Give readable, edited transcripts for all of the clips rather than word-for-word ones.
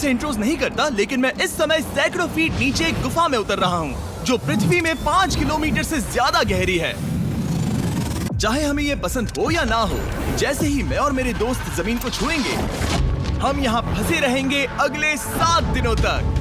से इंट्रोस नहीं करता, लेकिन मैं इस समय सैकड़ों फीट नीचे एक गुफा में उतर रहा हूँ जो पृथ्वी में 5 किलोमीटर से ज्यादा गहरी है। चाहे हमें ये पसंद हो या ना हो, जैसे ही मैं और मेरे दोस्त जमीन को छुएंगे, हम यहाँ फंसे रहेंगे अगले 7 दिनों तक।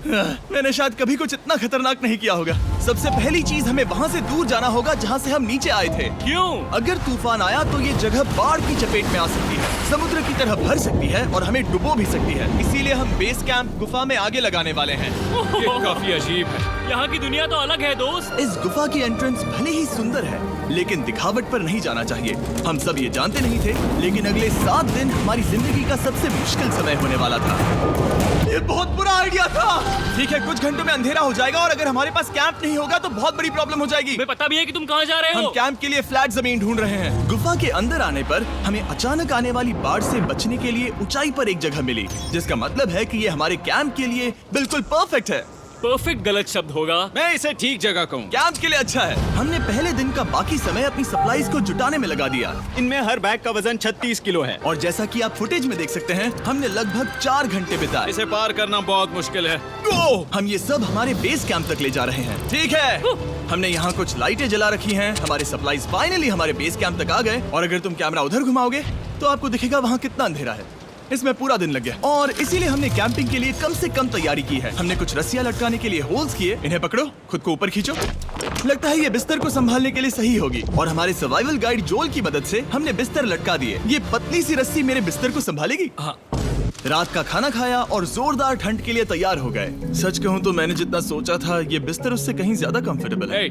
मैंने शायद कभी कुछ इतना खतरनाक नहीं किया होगा। सबसे पहली चीज, हमें वहाँ से दूर जाना होगा जहाँ से हम नीचे आए थे। क्यों? अगर तूफान आया तो ये जगह बाढ़ की चपेट में आ सकती है, समुद्र की तरह भर सकती है और हमें डुबो भी सकती है। इसीलिए हम बेस कैंप गुफा में आगे लगाने वाले हैं। ये काफी अजीब है। यहाँ की दुनिया तो अलग है दोस्त। इस गुफा की एंट्रेंस भले ही सुंदर है, लेकिन दिखावट पर नहीं जाना चाहिए। हम सब ये जानते नहीं थे, लेकिन अगले 7 दिन हमारी जिंदगी का सबसे मुश्किल समय होने वाला था। ये बहुत बुरा आइडिया था। ठीक है, कुछ घंटों में अंधेरा हो जाएगा और अगर हमारे पास कैंप नहीं होगा तो बहुत बड़ी प्रॉब्लम हो जाएगी। हमें पता भी है कि तुम कहाँ जा रहे हो। हम कैंप के लिए फ्लैट जमीन ढूंढ रहे हैं। गुफा के अंदर आने पर हमें अचानक आने वाली बाढ़ से बचने के लिए ऊंचाई पर एक जगह मिली, जिसका मतलब है कि ये हमारे कैंप के लिए बिल्कुल परफेक्ट है। परफेक्ट गलत शब्द होगा। मैं इसे ठीक जगह कहूँ। कैंप के लिए अच्छा है। हमने पहले दिन का बाकी समय अपनी सप्लाईज को जुटाने में लगा दिया। इनमें हर बैग का वजन 36 किलो है। और जैसा कि आप फुटेज में देख सकते हैं, हमने लगभग 4 घंटे बिताए। इसे पार करना बहुत मुश्किल है। हम ये सब हमारे बेस कैंप तक ले जा रहे हैं। ठीक है, हमने यहाँ कुछ लाइटें जला रखी हैं। हमारे सप्लाईज फाइनली हमारे बेस कैंप तक आ गए। और अगर तुम कैमरा उधर घुमाओगे तो आपको दिखेगा वहाँ कितना अंधेरा है। इसमें पूरा दिन लग गया और इसीलिए हमने कैंपिंग के लिए कम से कम तैयारी की है। हमने कुछ रस्सियां लटकाने के लिए होल्स किए। इन्हें पकड़ो, खुद को ऊपर खींचो। लगता है ये बिस्तर को संभालने के लिए सही होगी। और हमारे सर्वाइवल गाइड जोल की मदद से हमने बिस्तर लटका दिए। ये पतली सी रस्सी मेरे बिस्तर को संभालेगी। हाँ। रात का खाना खाया और जोरदार ठंड के लिए तैयार हो गए। सच कहूँ तो मैंने जितना सोचा था, ये बिस्तर उससे कहीं ज्यादा कंफर्टेबल है।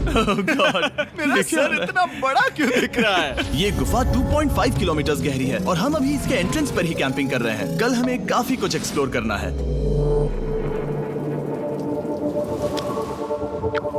Oh God, मेरा सर इतना बड़ा क्यों दिख रहा है? ये गुफा 2.5 किलोमीटर गहरी है और हम अभी इसके एंट्रेंस पर ही कैंपिंग कर रहे हैं। कल हमें काफी कुछ एक्सप्लोर करना है।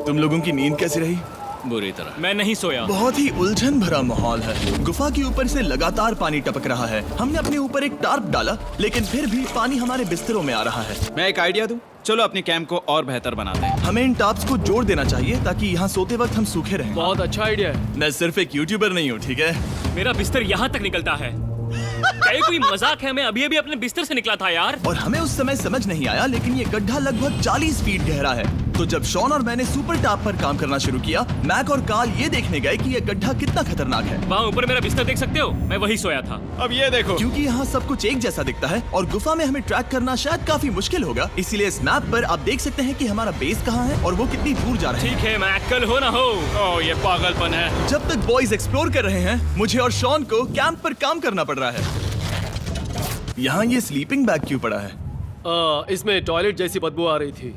तुम लोगों की नींद कैसी रही? बुरी तरह। मैं नहीं सोया। बहुत ही उलझन भरा माहौल है। गुफा के ऊपर से लगातार पानी टपक रहा है। हमने अपने ऊपर एक टार्प डाला, लेकिन फिर भी पानी हमारे बिस्तरों में आ रहा है। मैं एक आइडिया दूं? चलो अपने कैंप को और बेहतर बनाते हैं। हमें इन टार्प्स को जोड़ देना चाहिए ताकि यहाँ सोते वक्त हम सूखे रहें। बहुत अच्छा आइडिया है। मैं सिर्फ एक यूट्यूबर नहीं हूँ, ठीक है? मेरा बिस्तर यहाँ तक निकलता है। क्या ये कोई मजाक है? मैं अभी अभी अपने बिस्तर से निकला था यार। और हमें उस समय समझ नहीं आया, लेकिन ये गड्ढा लगभग 40 फीट गहरा है। तो जब शॉन और मैंने सुपर टाप पर काम करना शुरू किया, मैक और कार्ल ये देखने गए कि ये गड्ढा कितना खतरनाक है। वहाँ ऊपर मेरा बिस्तर देख सकते हो? मैं वही सोया था। अब ये देखो। क्योंकि यहाँ सब कुछ एक जैसा दिखता है और गुफा में हमें ट्रैक करना शायद काफी मुश्किल होगा, इसीलिए इस मैप पर आप देख सकते हैं कि हमारा बेस कहाँ है और वो कितनी दूर जा रहा है। ठीक है, मैं कल हो ना हो। ओह, ये पागलपन है। जब तक बॉयज एक्सप्लोर कर रहे हैं, मुझे और शॉन को कैंप पर काम करना पड़ रहा है। यहाँ ये स्लीपिंग बैग क्यों पड़ा है? इसमें टॉयलेट जैसी बदबू आ रही थी।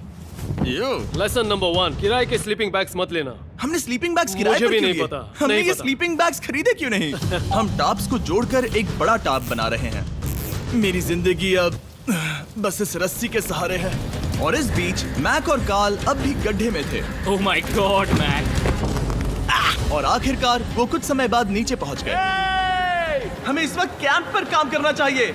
लेसन नंबर 1, किराए के स्लीपिंग बैग्स मत लेना। हमने स्लीपिंग बैग्स किराए मुझे पर भी क्यों नहीं लिए? पता, हमने नहीं ये पता। स्लीपिंग बैग्स खरीदे क्यों नहीं? हम टाप्स को जोड़कर एक बड़ा टाप बना रहे हैं। मेरी जिंदगी अब बस इस रस्सी के सहारे है। और इस बीच मैक और कार्ल अब भी गड्ढे में थे। Oh my god Mac. और आखिरकार वो कुछ समय बाद नीचे पहुंच गए। हमें इस वक्त कैंप पर काम करना चाहिए।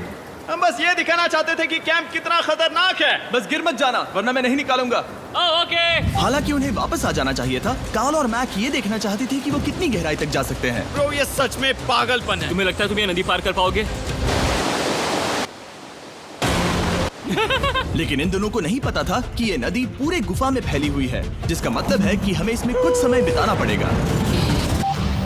हम बस ये दिखाना चाहते थे कि कैंप कितना खतरनाक है। बस गिर मत जाना, वरना मैं नहीं निकालूंगा। ओके। हालांकि उन्हें वापस आ जाना चाहिए था। कार्ल और मैक ये देखना चाहते थे कि वो कितनी गहराई तक जा सकते हैं। ब्रो, ये सच में पागलपन है। तुम्हें लगता है तुम ये नदी पार कर पाओगे? लेकिन इन दोनों को नहीं पता था कि ये नदी पूरे गुफा में फैली हुई है, जिसका मतलब है कि हमें इसमें कुछ समय बिताना पड़ेगा।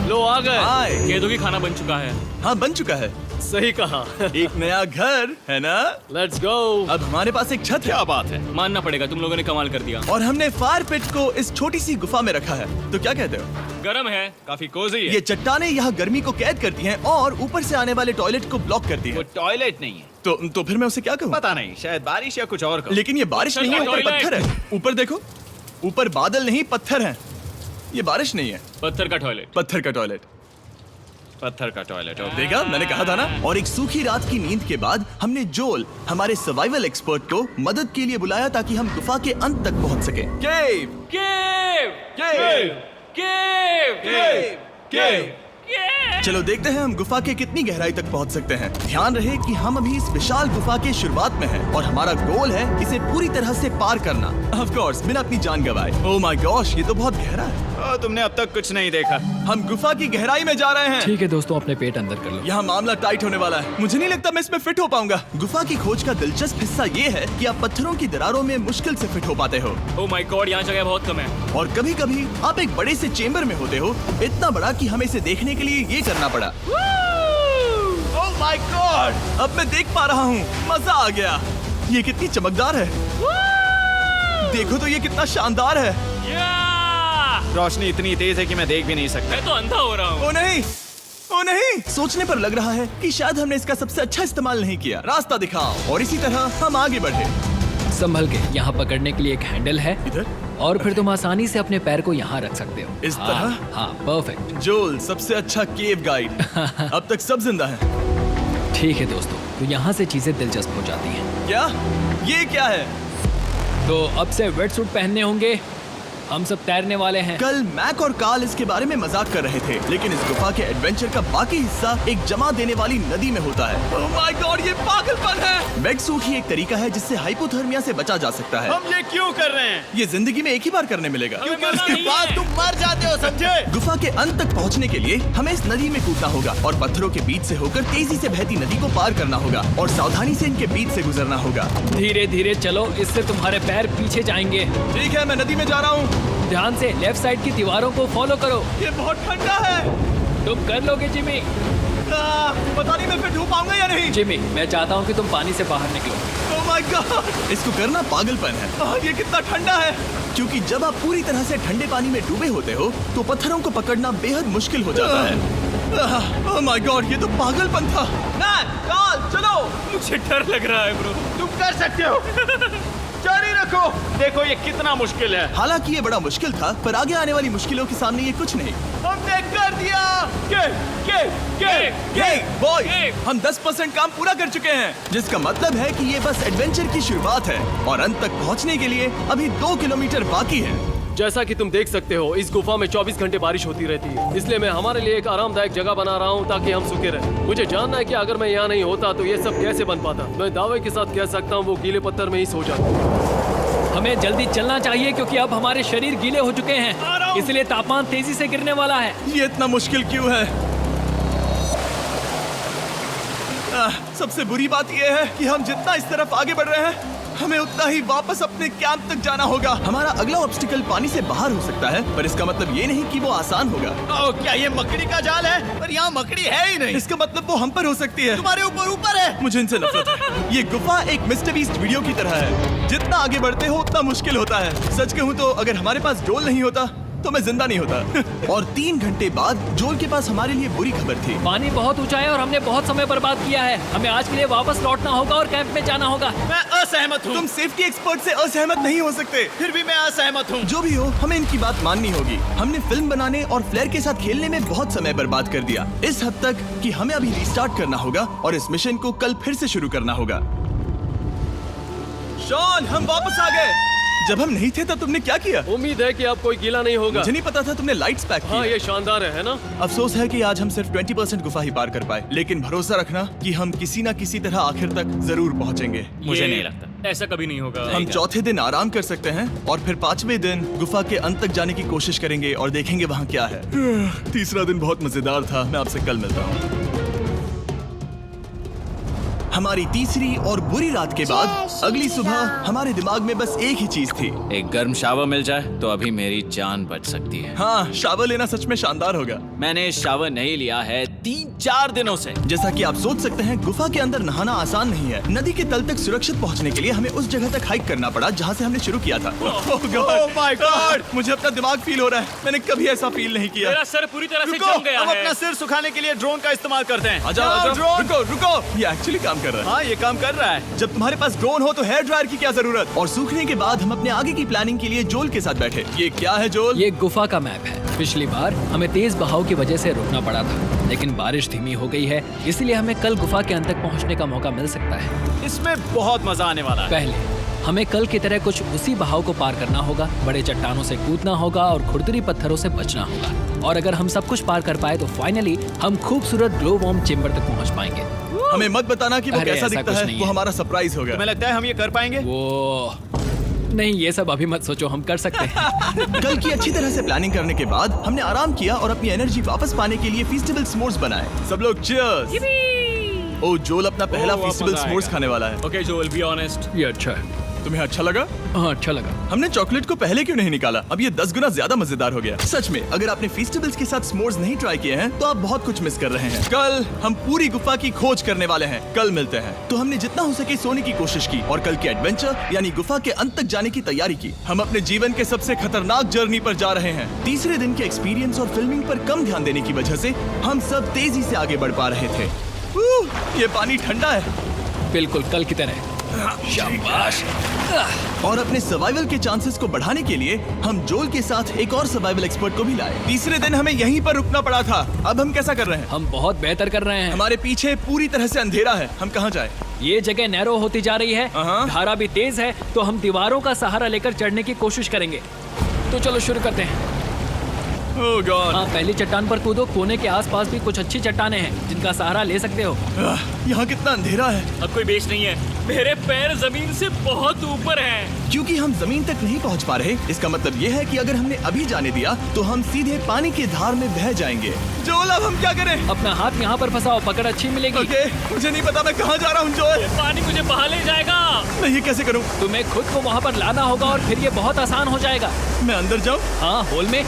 लो आ गए। हाय। कह दो कि खाना बन चुका है। हाँ, बन चुका है। सही कहा। एक नया घर है ना? Let's go. अब हमारे पास एक छत है। क्या बात है। मानना पड़ेगा, तुम लोगों ने कमाल कर दिया। और हमने फायर पिट को इस छोटी सी गुफा में रखा है। तो क्या कहते हो? गरम है। काफी कोजी है। ये चट्टानें यहाँ गर्मी को कैद करती हैं और ऊपर से आने वाले टॉयलेट को ब्लॉक करती वो हैं। टॉयलेट नहीं है। तो फिर मैं उसे क्या कहूँ? पता नहीं, शायद बारिश या कुछ और कहो। लेकिन ये बारिश नहीं है, ऊपर टॉयलेट। पत्थर है। ऊपर देखो, ऊपर बादल नहीं पत्थर हैं। ये बारिश नहीं है, पत्थर का टॉयलेट। पत्थर का टॉयलेट। पत्थर का टॉयलेट। देखा, मैंने कहा था ना। और एक सूखी रात की नींद के बाद हमने जोल, हमारे सर्वाइवल एक्सपर्ट को मदद के लिए बुलाया ताकि हम गुफा के अंत तक पहुंच सकें। केव, केव, केव, केव, केव, केव। केव। चलो देखते हैं हम गुफा के कितनी गहराई तक पहुंच सकते हैं। ध्यान रहे कि हम अभी इस विशाल गुफा के शुरुआत में हैं और हमारा गोल है इसे पूरी तरह से पार करना। ऑफ कोर्स, बिना अपनी जान गंवाए। ओह माय गॉश, ये तो बहुत गहरा है। ओह, तुमने अब तक कुछ नहीं देखा। हम गुफा की गहराई में जा रहे हैं। ठीक है दोस्तों, अपने पेट अंदर कर लो। यहाँ मामला टाइट होने वाला है। मुझे नहीं लगता मैं इसमें फिट हो पाऊंगा। गुफा की खोज का दिलचस्प हिस्सा ये है कि आप पत्थरों की दरारों में मुश्किल से फिट हो पाते हो, ओह माय गॉड, यहाँ जगह बहुत कम है। और कभी कभी आप एक बड़े से चेम्बर में होते हो, इतना बड़ा कि हमें इसे देखने के लिए ये करना पड़ा। ओह माय गॉड, अब मैं देख पा रहा हूँ, मजा आ गया। ये कितनी चमकदार है, देखो तो ये कितना शानदार है। या! रोशनी इतनी तेज है कि मैं देख भी नहीं सकता। मैं तो अंधा हो रहा हूँ। ओ नहीं, ओ नहीं, सोचने पर लग रहा है कि शायद हमने इसका सबसे अच्छा इस्तेमाल नहीं किया। रास्ता दिखाओ। और इसी तरह हम आगे बढ़े। संभल के, यहाँ पकड़ने के लिए एक हैंडल है इधर और फिर तुम आसानी से अपने पैर को यहाँ रख सकते हो। इस तरह? हाँ, परफेक्ट। जोल सबसे अच्छा केव गाइड। अब तक सब जिंदा हैं। ठीक है दोस्तों, तो यहाँ से चीजें दिलचस्प हो जाती हैं। क्या? ये क्या है? तो अब से वेट सूट पहनने होंगे, हम सब तैरने वाले हैं। कल मैक और कार्ल इसके बारे में मजाक कर रहे थे, लेकिन इस गुफा के एडवेंचर का बाकी हिस्सा एक जमा देने वाली नदी में होता है। ओह माय गॉड, ये पागलपन है। वेट सूट ही एक तरीका है जिससे हाइपोथर्मिया से बचा जा सकता है। हम ये क्यों कर रहे हैं? ये जिंदगी में एक ही बार करने मिलेगा। क्योंकि मजा उसके नहीं बाद है। तुम मर जाते हो, समझे? गुफा के अंत तक पहुंचने के लिए हमें इस नदी में कूदना होगा और पत्थरों के बीच से होकर तेजी से बहती नदी को पार करना होगा और सावधानी से इनके बीच से गुजरना होगा। धीरे धीरे चलो, इससे तुम्हारे पैर पीछे जाएंगे। ठीक है, मैं नदी में जा रहा हूँ। ध्यान से लेफ्ट साइड की दीवारों को फॉलो करो। ये बहुत ठंडा है। तुम कर लोगे जिमी। पता नहीं मैं फिट हो पाऊंगा या नहीं। जिमी, मैं चाहता हूँ कि तुम पानी से बाहर निकलो। ओह माय गॉड, इसको करना पागलपन है। ये कितना ठंडा है। क्योंकि जब आप पूरी तरह से ठंडे पानी में डूबे होते हो तो पत्थरों को पकड़ना बेहद मुश्किल हो जाता है। ओह माय गॉड, ये तो पागलपन था। मैक, कार्ल, चलो। मुझे डर लग रहा है ब्रो। तुम कर सकते हो। जारी रखो। देखो ये कितना मुश्किल है। हालांकि ये बड़ा मुश्किल था, पर आगे आने वाली मुश्किलों के सामने ये कुछ नहीं। हमने कर दिया। Boy, Hey! हम 10% काम पूरा कर चुके हैं, जिसका मतलब है कि ये बस एडवेंचर की शुरुआत है और अंत तक पहुंचने के लिए अभी 2 किलोमीटर बाकी है। जैसा कि तुम देख सकते हो, इस गुफा में 24 घंटे बारिश होती रहती है, इसलिए मैं हमारे लिए एक आरामदायक जगह बना रहा हूँ ताकि हम सूखे रहें। मुझे जानना है कि अगर मैं यहाँ नहीं होता तो ये सब कैसे बन पाता। मैं दावे के साथ कह सकता हूँ वो गीले पत्थर में ही सो जाता। हमें जल्दी चलना चाहिए क्योंकि अब हमारे शरीर गीले हो चुके हैं, इसलिए तापमान तेजी से गिरने वाला है। ये इतना मुश्किल क्यों है? सबसे बुरी बात यह है कि हम जितना इस तरफ आगे बढ़ रहे हैं, हमें उतना ही वापस अपने कैंप तक जाना होगा। हमारा अगला ऑब्स्टिकल पानी से बाहर हो सकता है, पर इसका मतलब ये नहीं कि वो आसान होगा। ओह, क्या ये मकड़ी का जाल है? पर यहाँ मकड़ी है ही नहीं। इसका मतलब वो हम पर हो सकती है। तुम्हारे ऊपर है। मुझे इनसे नफरत है। ये गुफा एक मिस्टर बीस्ट वीडियो की तरह है, जितना आगे बढ़ते हो उतना मुश्किल होता है। सच कहूँ तो अगर हमारे पास जोल नहीं होता तो मैं जिंदा नहीं होता। और 3 घंटे बाद जोल के पास हमारे लिए बुरी खबर थी। पानी बहुत ऊंचा है और हमने बहुत समय बर्बाद किया है। हमें आज के लिए वापस लौटना होगा और कैंप में जाना होगा। मैं असहमत हूँ। तुम सेफ्टी एक्सपर्ट से असहमत नहीं हो सकते। फिर भी मैं असहमत हूँ। जो भी हो, हमें इनकी बात माननी होगी। हमने फिल्म बनाने और फ्लेयर के साथ खेलने में बहुत समय बर्बाद कर दिया, इस हद तक कि हमें अभी रिस्टार्ट करना होगा और इस मिशन को कल फिर से शुरू करना होगा। शॉन, हम वापस आ गए। जब हम नहीं थे तब तुमने क्या किया? उम्मीद है कि अब कोई गीला नहीं होगा। मुझे नहीं पता था तुमने लाइट्स पैक हाँ, की। ये शानदार है ना? अफसोस है कि आज हम सिर्फ 20% गुफा ही पार कर पाए, लेकिन भरोसा रखना कि हम किसी न किसी तरह आखिर तक जरूर पहुंचेंगे। मुझे नहीं लगता। ऐसा कभी नहीं होगा। हम चौथे दिन आराम कर सकते हैं और फिर 5वें दिन गुफा के अंत तक जाने की कोशिश करेंगे और देखेंगे वहाँ क्या है। तीसरा दिन बहुत मजेदार था। मैं आपसे कल मिलता हूँ। हमारी तीसरी और बुरी रात के बाद अगली सुबह हमारे दिमाग में बस एक ही चीज थी। एक गर्म शावर मिल जाए तो अभी मेरी जान बच सकती है। हाँ, शावर लेना सच में शानदार होगा। मैंने शावर नहीं लिया है 3-4 दिनों से। जैसा कि आप सोच सकते हैं, गुफा के अंदर नहाना आसान नहीं है। नदी के तल तक सुरक्षित पहुंचने के लिए हमें उस जगह तक हाइक करना पड़ा जहाँ से हमने शुरू किया था। Oh my God! मुझे अपना दिमाग फील हो रहा है। मैंने कभी ऐसा फील नहीं किया। मेरा सर पूरी तरह से रुको, जम गया हम है। अपना सिर सुखाने के लिए ड्रोन का इस्तेमाल करते हैं। आ जाओ, जाओ, ड्रोन। रुको रुको, ये एक्चुअली काम कर रहा है। हाँ, ये काम कर रहा है। जब तुम्हारे पास ड्रोन हो तो हेयर ड्रायर की क्या जरूरत। और सूखने के बाद हम अपने आगे की प्लानिंग के लिए जोल के साथ बैठे। ये क्या है जोल? ये गुफा का मैप है। पिछली बार हमें तेज बहाव की वजह से रुकना पड़ा था, लेकिन बारिश धीमी हो गई है, इसलिए हमें कल गुफा के अंत तक पहुंचने का मौका मिल सकता है। इसमें बहुत मजा आने वाला है। पहले हमें कल की तरह कुछ उसी बहाव को पार करना होगा, बड़े चट्टानों से कूदना होगा और खुरदरी पत्थरों से बचना होगा। और अगर हम सब कुछ पार कर पाए तो फाइनली हम खूबसूरत ग्लो वार्म चेम्बर तक पहुंच पाएंगे। हमें मत बताना कि वो अरे, कैसा ऐसा दिखता कुछ है। नहीं वो है। हमारा सरप्राइज होगा। तुम्हें लगता है हम ये कर पाएंगे? वो नहीं, ये सब अभी मत सोचो, हम कर सकते हैं। कल की अच्छी तरह से प्लानिंग करने के बाद हमने आराम किया और अपनी एनर्जी वापस पाने के लिए फीस्टेबल स्मोर्स बनाए। सब लोग चीयर्स। ओ, जोल अपना पहला वापस फीस्टेबल आएगा। स्मोर्स खाने वाला है। Okay Joel, be honest. ये अच्छा है। तुम्हें अच्छा लगा? हाँ, अच्छा लगा। हमने चॉकलेट को पहले क्यों नहीं निकाला? अब ये 10 गुना ज्यादा मजेदार हो गया। सच में, अगर आपने फीस्टेबल्स के साथ स्मोर्स नहीं ट्राई किए हैं तो आप बहुत कुछ मिस कर रहे हैं। कल हम पूरी गुफा की खोज करने वाले हैं। कल मिलते हैं। तो हमने जितना हो सके सोने की कोशिश की और कल के एडवेंचर यानी गुफा के अंत तक जाने की तैयारी की। हम अपने जीवन के सबसे खतरनाक जर्नी पर जा रहे हैं। तीसरे दिन के एक्सपीरियंस और फिल्मिंग पर कम ध्यान देने की वजह से हम सब तेजी से आगे बढ़ पा रहे थे। ये पानी ठंडा है। बिल्कुल कल की तरह। शाबाश। और अपने सर्वाइवल के चांसेस को बढ़ाने के लिए हम जोल के साथ एक और सर्वाइवल एक्सपर्ट को भी लाए। तीसरे दिन हमें यहीं पर रुकना पड़ा था। अब हम कैसा कर रहे हैं? हम बहुत बेहतर कर रहे हैं। हमारे पीछे पूरी तरह से अंधेरा है। हम कहाँ जाए? ये जगह नैरो होती जा रही है, हाँ। धारा भी तेज है, तो हम दीवारों का सहारा लेकर चढ़ने की कोशिश करेंगे। तो चलो शुरू करते हैं। ओह गॉड। हाँ, पहली चट्टान पर कूदो। कोने के आसपास भी कुछ अच्छी चट्टानें हैं जिनका सहारा ले सकते हो। यहाँ कितना अंधेरा है। अब कोई बेस नहीं है, मेरे पैर जमीन से बहुत ऊपर हैं। क्योंकि हम जमीन तक नहीं पहुँच पा रहे, इसका मतलब ये है कि अगर हमने अभी जाने दिया तो हम सीधे पानी की धार में बह जाएंगे। जोल, अब हम क्या करें? अपना हाथ यहाँ पर फंसाओ, पकड़ अच्छी मिलेगी। ओके, मुझे नहीं पता मैं कहाँ जा रहा हूँ जोल। पानी मुझे बहा ले जाएगा। मैं ये कैसे करूँ? तुम्हें खुद को वहाँ पर लाना होगा और फिर ये बहुत आसान हो जाएगा। मैं अंदर जाऊँ? हाँ, होल में।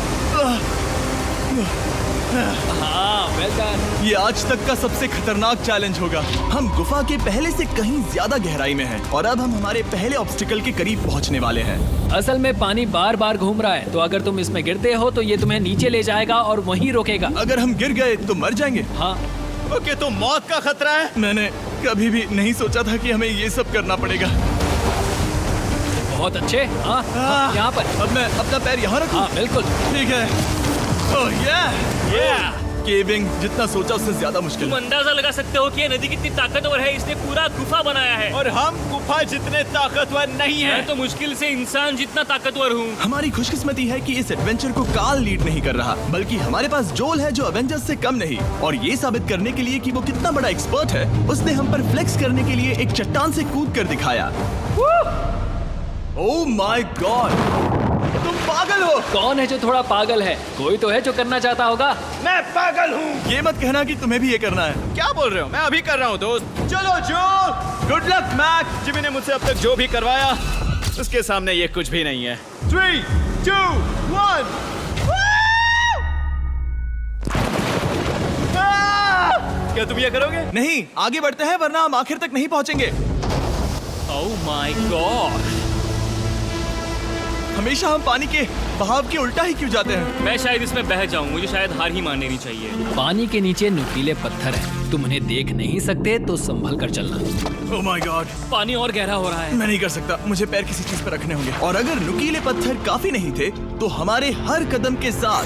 हाँ, वेल डन। ये आज तक का सबसे खतरनाक चैलेंज होगा। हम गुफा के पहले से कहीं ज्यादा गहराई में हैं और अब हम हमारे पहले ऑब्स्टिकल के करीब पहुंचने वाले हैं। असल में पानी बार बार घूम रहा है, तो अगर तुम इसमें गिरते हो तो ये तुम्हें नीचे ले जाएगा और वहीं रोकेगा। अगर हम गिर गए तो मर जाएंगे। हाँ, ओके, तो मौत का खतरा है। मैंने कभी भी नहीं सोचा था कि हमें ये सब करना पड़ेगा। बहुत अच्छे। हाँ, यहाँ पर। अब मैं अपना पैर यहाँ रखूं? हाँ, बिल्कुल। ठीक है। ओह केविंग जितना सोचा उससे ज्यादा मुश्किल तुम है। अंदाजा लगा सकते हो कि ये नदी कितनी ताकतवर है। इसने पूरा गुफा बनाया है और हम गुफा जितने ताकतवर नहीं मैं हैं। तो मुश्किल से इंसान जितना ताकतवर हूँ। हमारी खुशकिस्मती है कि इस एडवेंचर को काल लीड नहीं कर रहा, बल्कि हमारे पास जोल है जो एवेंजर्स से कम नहीं। और ये साबित करने के लिए कि वो कितना बड़ा एक्सपर्ट है, उसने हम पर फ्लेक्स करने के लिए एक चट्टान से कूद कर दिखाया। ओह माय गॉड, तुम पागल हो। कौन है जो थोड़ा पागल है? कोई तो है जो करना चाहता होगा। मैं पागल हूँ। ये मत कहना कि तुम्हें भी ये करना है। क्या बोल रहे हो? मैं अभी कर रहा हूँ दोस्त। चलो जो, गुड लक मैक। जिमी ने मुझसे अब तक जो भी करवाया उसके सामने ये कुछ भी नहीं है। 3, 2, 1। क्या तुम ये करोगे? नहीं, आगे बढ़ते हैं वरना हम आखिर तक नहीं पहुंचेंगे। ओह माय गॉड, हमेशा हम पानी के बहाव के उल्टा ही क्यों जाते हैं? मैं शायद इसमें बह जाऊं। मुझे शायद हार ही मान लेनी चाहिए। पानी के नीचे नुकीले पत्थर हैं। तुम उन्हें देख नहीं सकते तो संभल कर चलना। ओह माय गॉड, पानी और गहरा हो रहा है। मैं नहीं कर सकता। मुझे पैर किसी चीज पर रखने होंगे। और अगर नुकीले पत्थर काफी नहीं थे तो हमारे हर कदम के साथ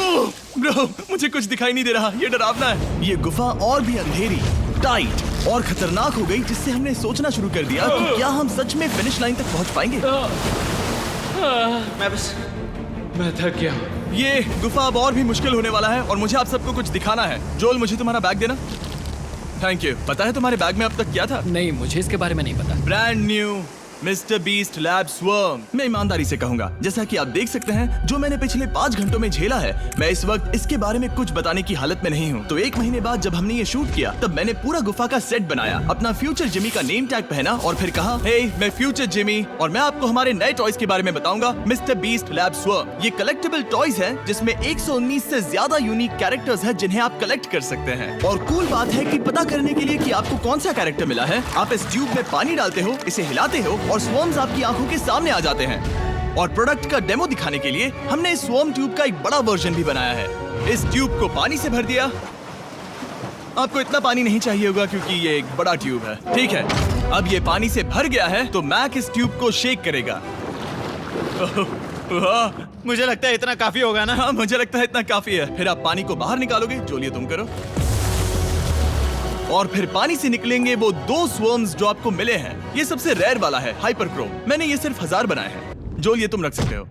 ओह, ब्रो, मुझे कुछ दिखाई नहीं दे रहा। ये डरावना है। ये गुफा और भी अंधेरी, टाइट और खतरनाक हो गई, जिससे हमने सोचना शुरू कर दिया कि क्या हम सच में फिनिश लाइन तक पहुंच पाएंगे। मैं थक गया हूँ। ये गुफा अब और भी मुश्किल होने वाला है और मुझे आप सबको कुछ दिखाना है। जोल, मुझे तुम्हारा बैग देना। Thank you. पता है तुम्हारे बैग में अब तक क्या था? नहीं, मुझे इसके बारे में नहीं पता। Brand new mister beast lab swarm. मैं ईमानदारी से कहूंगा, जैसा कि आप देख सकते हैं, जो मैंने पिछले 5 घंटों में झेला है, मैं इस वक्त इसके बारे में कुछ बताने की हालत में नहीं हूँ। तो 1 महीने बाद जब हमने ये शूट किया, तब मैंने पूरा गुफा का सेट बनाया, अपना फ्यूचर जिमी का नेम टैग पहना और फिर कहा, हे, मैं फ्यूचर जिमी और मैं आपको हमारे नए टॉयज के बारे में बताऊंगा, मिस्टर बीस्ट लैब स्वर्म। ये कलेक्टेबल टॉयज हैं, जिसमें 119 से ज्यादा यूनिक कैरेक्टर्स हैं जिन्हें आप कलेक्ट कर सकते हैं। और कूल बात है कि पता करने के लिए कि आपको कौन सा कैरेक्टर मिला है, आप इस ट्यूब में पानी डालते हो, इसे हिलाते हो और स्वर्म्स आपकी आंखों के सामने आ जाते हैं। और प्रोडक्ट का डेमो दिखाने के लिए हमने इस स्वर्म ट्यूब का एक बड़ा वर्जन भी बनाया है। इस ट्यूब को पानी से भर दिया। आपको इतना पानी नहीं चाहिए होगा क्योंकि ये एक बड़ा ट्यूब है। ठीक है, अब ये पानी से भर गया है तो मैक इस ट्यूब को शेक करेगा। मुझे लगता है इतना काफी होगा ना। हाँ, मुझे लगता है इतना काफी है। फिर आप पानी को बाहर निकालोगे। जोलिए, तुम करो। और फिर पानी से निकलेंगे वो 2 स्वर्म्स जो आपको मिले हैं। ये सबसे रेयर वाला है, हाइपरक्रोम। मैंने ये सिर्फ 1000 बनाए हैं। जोल, ये तुम रख सकते हो।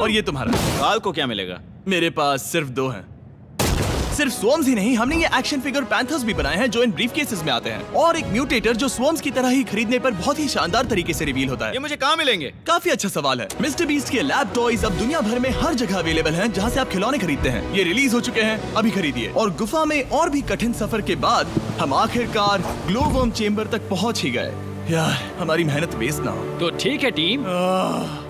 और ये तुम्हारा। बाल को क्या मिलेगा? मेरे पास सिर्फ 2 हैं। सिर्फ स्वॉर्म्स ही नहीं, हमने ये एक्शन फिगर पैंथर्स भी बनाए हैं जो इन ब्रीफ केसेस में आते हैं, और एक म्यूटेटर जो स्वॉर्म्स की तरह ही खरीदने पर बहुत ही शानदार तरीके से रिवील होता है। ये मुझे कहाँ मिलेंगे? काफी अच्छा सवाल है। मिस्टर बीस्ट के लैब टॉयज अब दुनिया भर में हर जगह अवेलेबल हैं जहां से आप खिलौने खरीदते हैं। ये रिलीज हो चुके हैं, अभी खरीदिए। और गुफा में और भी कठिन सफर के बाद हम आखिरकार ग्लो वर्म चेम्बर तक पहुंच ही गए। यार, हमारी मेहनत वेस्ट ना हो। तो ठीक है टीम,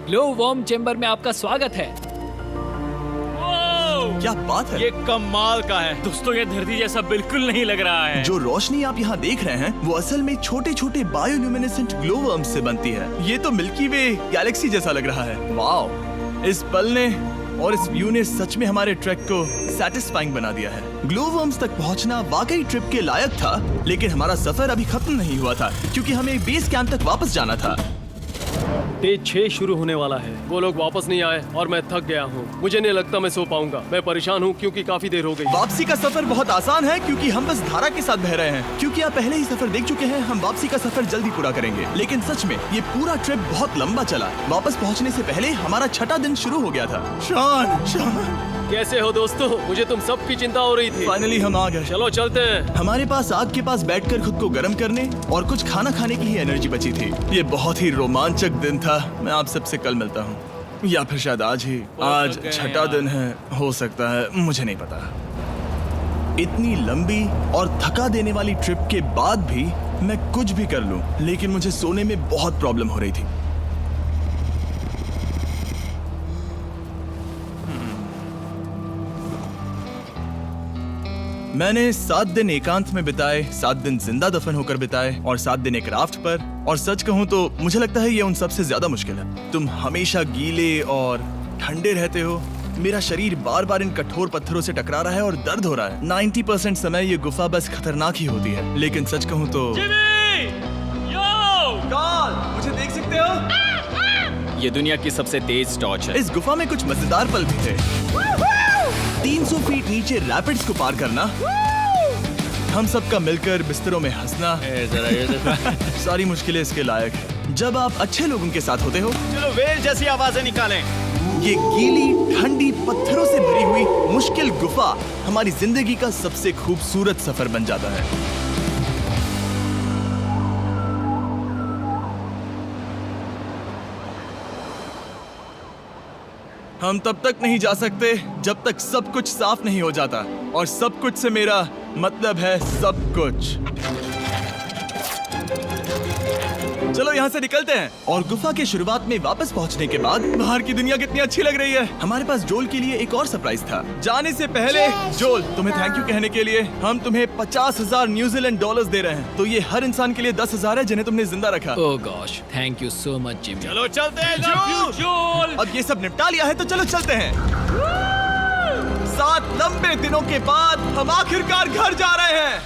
ग्लो वर्म चेम्बर में आपका स्वागत है। क्या बात है! ये कमाल का है। दोस्तों ये धरती जैसा बिल्कुल नहीं लग रहा है। जो रोशनी आप यहाँ देख रहे हैं वो असल में छोटे छोटे बायोल्यूमिनेसेंट ग्लो वर्म्स से बनती है। ये तो मिल्की वे गैलेक्सी जैसा लग रहा है। वाओ! इस पल ने और इस व्यू ने सच में हमारे ट्रैक को सैटिस्फाइंग बना दिया है। ग्लो वर्म्स तक पहुंचना वाकई ट्रिप के लायक था, लेकिन हमारा सफर अभी खत्म नहीं हुआ था क्योंकि हमें बेस कैंप तक वापस जाना था। डे 6 शुरू होने वाला है। वो लोग वापस नहीं आए और मैं थक गया हूँ। मुझे नहीं लगता मैं सो पाऊंगा। मैं परेशान हूँ क्योंकि काफी देर हो गई। वापसी का सफर बहुत आसान है क्योंकि हम बस धारा के साथ बह रहे हैं। क्योंकि आप पहले ही सफर देख चुके हैं, हम वापसी का सफर जल्दी पूरा करेंगे। लेकिन सच में ये पूरा ट्रिप बहुत लंबा चला। वापस पहुंचने से पहले हमारा 6वां दिन शुरू हो गया था। शान, कैसे हो दोस्तों? मुझे तुम सबकी चिंता हो रही थी। फाइनली हम आ गए। चलो चलते हैं। हमारे पास आग के पास बैठकर खुद को गर्म करने और कुछ खाना खाने की ही एनर्जी बची थी। ये बहुत ही रोमांचक दिन था। मैं आप सबसे कल मिलता हूँ, या फिर शायद आज ही। आज 6वां दिन है, हो सकता है, मुझे नहीं पता। इतनी लंबी और थका देने वाली ट्रिप के बाद भी मैं कुछ भी कर लूं, लेकिन मुझे सोने में बहुत प्रॉब्लम हो रही थी। मैंने 7 दिन एकांत में बिताए, 7 दिन जिंदा दफन होकर बिताए और 7 दिन एक राफ्ट पर। और सच कहूं तो मुझे लगता है ये उन सबसे ज्यादा मुश्किल है। तुम हमेशा गीले और ठंडे रहते हो। मेरा शरीर बार बार इन कठोर पत्थरों से टकरा रहा है और दर्द हो रहा है। 90% समय ये गुफा बस खतरनाक ही होती है। लेकिन सच कहूं तो कार्ल, मुझे देख सकते हो? ये दुनिया की सबसे तेज टॉर्च है। इस गुफा में कुछ मजेदार पल भी थे। 300 फीट नीचे रैपिड्स को पार करना, हम सबका मिलकर बिस्तरों में हंसना, सारी मुश्किलें इसके लायक है जब आप अच्छे लोगों के साथ होते हो। चलो वेल जैसी आवाजें निकालें। ये गीली ठंडी पत्थरों से भरी हुई मुश्किल गुफा हमारी जिंदगी का सबसे खूबसूरत सफर बन जाता है। हम तब तक नहीं जा सकते जब तक सब कुछ साफ नहीं हो जाता, और सब कुछ से मेरा मतलब है सब कुछ। चलो यहाँ से निकलते हैं। और गुफा के शुरुआत में वापस पहुँचने के बाद बाहर की दुनिया कितनी अच्छी लग रही है। हमारे पास जोल के लिए एक और सरप्राइज था। जाने से पहले जोल, तुम्हें थैंक यू कहने के लिए हम तुम्हें 50,000 न्यूजीलैंड डॉलर्स दे रहे हैं। तो ये हर इंसान के लिए 10,000 है जिन्हें तुमने जिंदा रखा। Oh gosh, thank you so much Jimmy. चलो चलते हैं जोल। अब ये सब निपटा लिया है तो चलो चलते हैं। 7 लंबे दिनों के बाद हम आखिरकार घर जा रहे हैं।